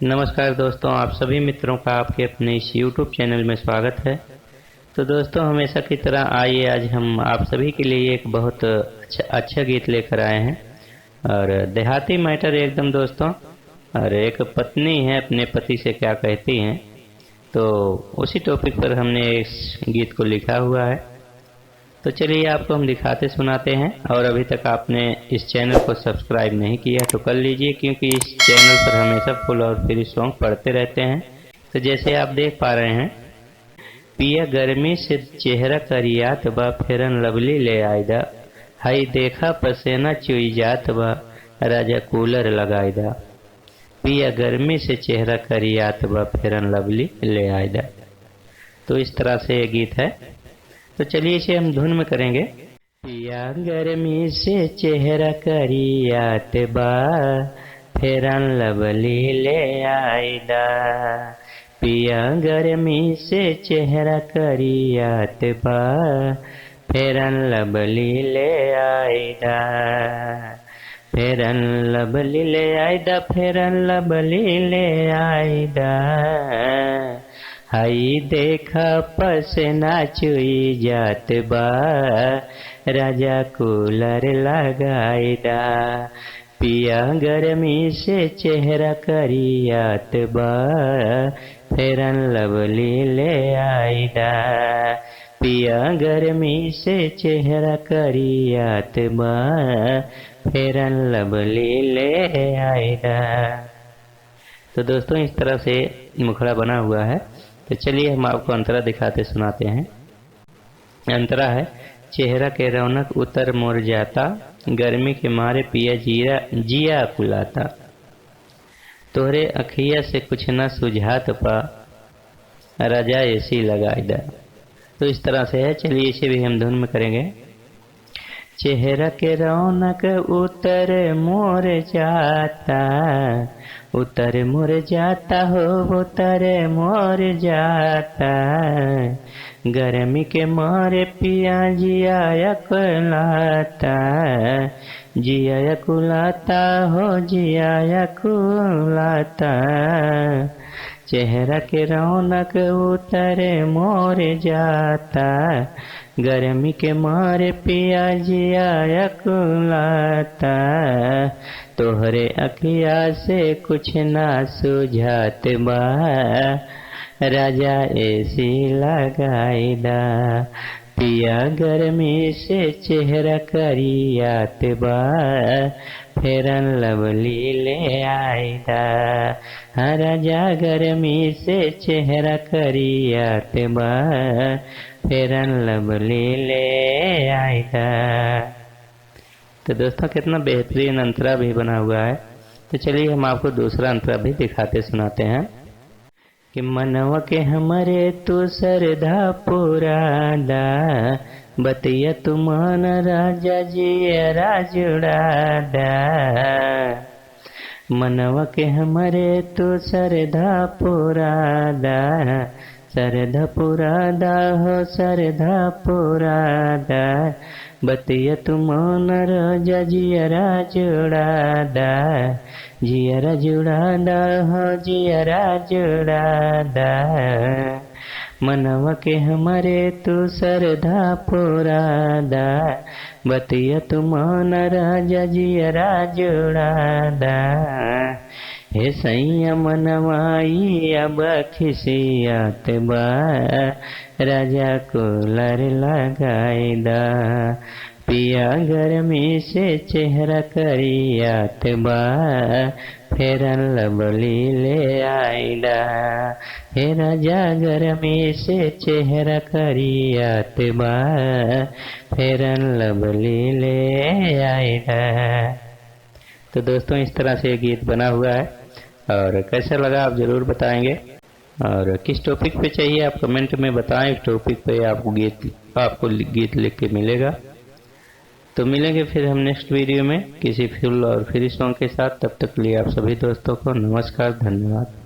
नमस्कार दोस्तों, आप सभी मित्रों का आपके अपने इस YouTube चैनल में स्वागत है। तो दोस्तों, हमेशा की तरह आइए आज हम आप सभी के लिए एक बहुत अच्छा गीत लेकर आए हैं और देहाती मैटर एकदम दोस्तों। और एक पत्नी है अपने पति से क्या कहती हैं, तो उसी टॉपिक पर हमने इस गीत को लिखा हुआ है। तो चलिए आपको हम दिखाते सुनाते हैं। और अभी तक आपने इस चैनल को सब्सक्राइब नहीं किया तो कर लीजिए, क्योंकि इस चैनल पर हमेशा फुल और फ्री सॉन्ग पढ़ते रहते हैं। तो जैसे आप देख पा रहे हैं, पिया गर्मी से चेहरा करियात बा फेरन लवली ले आयदा, हाई देखा पसेना चुई जात बा राजा कूलर लगाईदा। पिया गर्मी से चेहरा करियात बा फेरन लवली ले आयदा। तो इस तरह से ये गीत है। तो चलिए इसे हम धुन में करेंगे। पिया गर्मी से चेहरा करियात बा फेरन लवली ले आयदा। पिया गर्मी से चेहरा करियात बा फेरन लवली ले आयदा। फेरन लवली ले आयदा, फेरन लवली ले आयदा। हाई देखा पसेना चुई जात बा राजा कूलर लगाईदा। पिया गर्मी से चेहरा करियात बा फेरन लवली ले आयदा। पिया गर्मी से चेहरा करियात बा फेरन लवली ले आयदा। तो दोस्तों, इस तरह से मुखड़ा बना हुआ है। तो चलिए हम आपको अंतरा दिखाते सुनाते हैं। अंतरा है, चेहरा के रौनक उतर मोर जाता, गर्मी के मारे पिया जिया कुलाता। तोहरे अखिया से कुछ न सुझात पा राजा एसी लगाईदा। तो इस तरह से है। चलिए इसे भी हम धुन में करेंगे। चेहरा के रौनक उतर मोर जाता, उतर मोर जाता हो, उतर मोर जाता। गर्मी के मारे पिया जिया कुलाता, जिया कुलाता हो, जिया कुलाता। चेहरा के रौनक उतर मोर जाता, गर्मी के मारे पिया जिया कुलाता। तोहरे अखिया से कुछ ना सुझात बा राजा एसी लगाईदा। पिया गर्मी से चेहरा करियात बा फेरन लवली ले आयदा। राजा गर्मी से चेहरा करियात बा फेरन लवली ले आयदा। तो दोस्तों, कितना बेहतरीन अंतरा भी बना हुआ है। तो चलिए हम आपको दूसरा अंतरा भी दिखाते सुनाते हैं कि मनवा के हमरे तू सरधा पुरादा, बतिया तुमान राजा जिया जुड़ादा। मनवा के हमरे तू सरधा पुरादा, सरधा पुरादा हो, सरधा पुरादा। बतिया तुमान राजा जिया जुड़ादा, जिया जुड़ादा हो, जिया जुड़ादा। मनवा के हमारे तू सरधा पुरादा, बतिया तुमान राजा जिया जुड़ादा। हे सैया मनवाई अब खिसियात बा राजा कूलर लगाईदा। पिया गर्मी से चेहरा करियात बा फेरन लवली ले आयदा। हे राजा गर्मी से चेहरा करियात बा फेरन लवली ले आयदा। तो दोस्तों, इस तरह से गीत बना हुआ है और कैसा लगा आप ज़रूर बताएंगे। और किस टॉपिक पे चाहिए आप कमेंट में बताएं, टॉपिक पे आपको गीत लिख के मिलेगा। तो मिलेंगे फिर हम नेक्स्ट वीडियो में किसी फुल और फ्री सॉन्ग के साथ। तब तक के लिए आप सभी दोस्तों को नमस्कार, धन्यवाद।